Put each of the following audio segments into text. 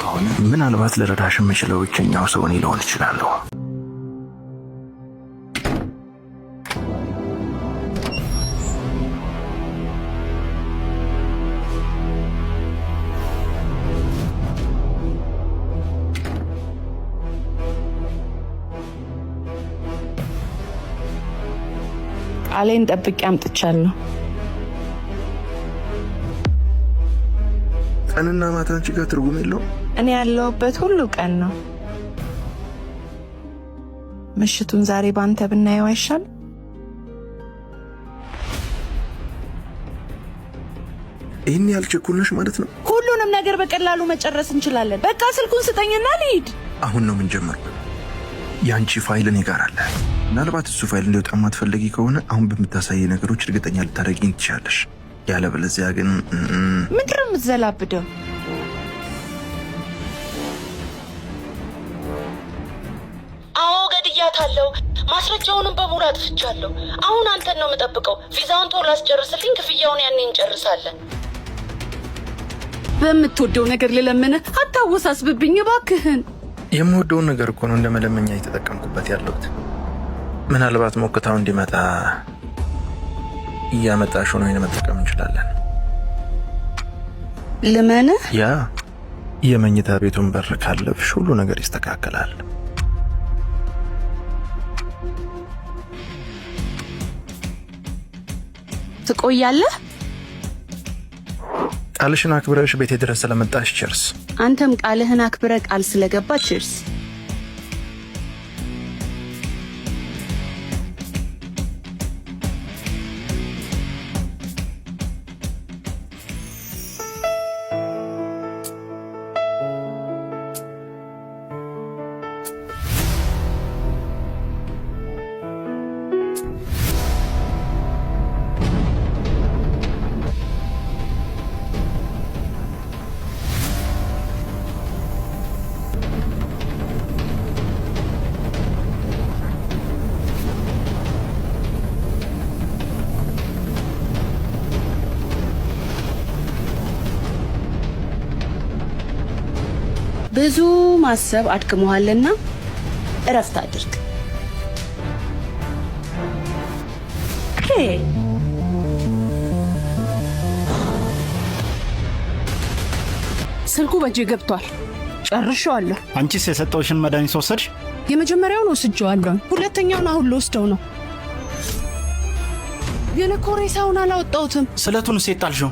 ከሆነ ምናልባት ልረዳሽ የምችለው ብቸኛው ሰው እኔ ልሆን እችላለሁ። ቃሌን ጠብቄ አምጥቻለሁ። ቀንና ማታ አንቺ ጋር ትርጉም የለውም። እኔ ያለሁበት ሁሉ ቀን ነው። ምሽቱን ዛሬ ባንተ ብናየው አይሻል? ይህን ያህል ቸኩልነሽ ማለት ነው? ሁሉንም ነገር በቀላሉ መጨረስ እንችላለን። በቃ ስልኩን ስጠኝና ልሂድ። አሁን ነው የምንጀምረው። የአንቺ ፋይል እኔ ጋር አለ። ምናልባት እሱ ፋይል እንዲወጣ ማትፈልጊ ከሆነ አሁን በምታሳይ ነገሮች እርግጠኛ ልታደርጊኝ ትችያለሽ። ያለበለዚያ ግን ምንድን ነው የምትዘላብደው? አዎ ገድያታለሁ። ማስረጃውንም በሙሉ አጥፍቻለሁ። አሁን አንተን ነው የምጠብቀው። ቪዛውን ቶሎ አስጨርስልኝ። ክፍያውን ያኔ እንጨርሳለን። በምትወደው ነገር ልለምንህ፣ አታወሳስብብኝ እባክህን። የምወደውን ነገር እኮ ነው እንደ መለመኛ እየተጠቀምኩበት ያለሁት። ምናልባት ሞክታው እንዲመጣ እያመጣሽ ሆኖ መጠቀም እንችላለን። ልመንህ? ያ የመኝታ ቤቱን በር ካለፍሽ ሁሉ ነገር ይስተካከላል። ትቆያለህ? ቃልሽን አክብረሽ ቤቴ ድረስ ስለመጣሽ ቸርስ። አንተም ቃልህን አክብረ ቃል ስለገባ ቸርስ። ብዙ ማሰብ አድክሞሃልና እረፍት አድርግ። ስልኩ በእጄ ገብቷል። ጨርሼዋለሁ። አንቺስ የሰጠውሽን መድኃኒት ወሰድሽ? የመጀመሪያውን ወስጄዋለሁ። ሁለተኛውን አሁን ልወስደው ነው። ግን እኮ ሬሳውን አላወጣሁትም። ስለቱን ሴት ጣልሽው?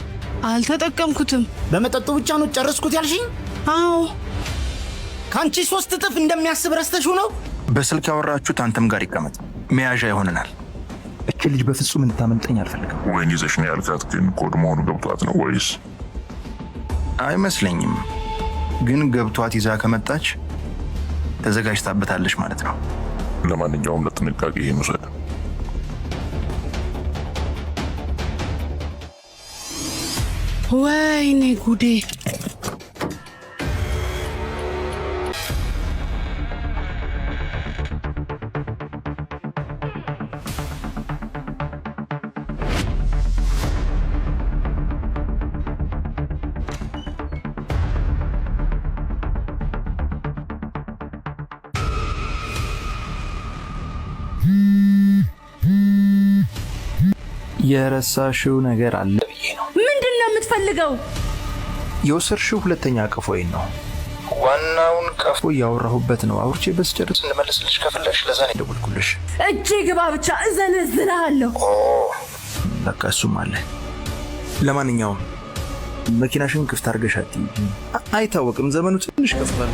አልተጠቀምኩትም። በመጠጡ ብቻ ነው ጨረስኩት ያልሽኝ? አዎ። ከአንቺ 3 እጥፍ እንደሚያስብ ረስተሽው ነው? በስልክ ያወራችሁት አንተም ጋር ይቀመጥ፣ መያዣ ይሆነናል። እቺ ልጅ በፍጹም እንድታመልጠኝ አልፈልግም። ወይን ይዘሽ ነው ያልካት? ግን ኮድ መሆኑ ገብቷት ነው ወይስ? አይመስለኝም፣ ግን ገብቷት ይዛ ከመጣች ተዘጋጅታበታለች ማለት ነው። ለማንኛውም ለጥንቃቄ ይሄን ውሰድ። ወይኔ ጉዴ! የረሳሽው ነገር አለ ብዬ ነው። ምንድን ነው የምትፈልገው? የወሰድሽው ሁለተኛ ቀፎዬን ነው። ዋናውን ቀፎ እያወራሁበት ነው። አውርቼ በስጨርስ እንመለስልሽ ከፈለሽ። ለዛ ነው የደወልኩልሽ። እጄ ግባ ብቻ እዘነዝልሃለሁ። በቃ እሱም አለ። ለማንኛውም መኪናሽን ክፍት አድርገሽ አትይ። አይታወቅም፣ ዘመኑ ትንሽ ከፍቷል።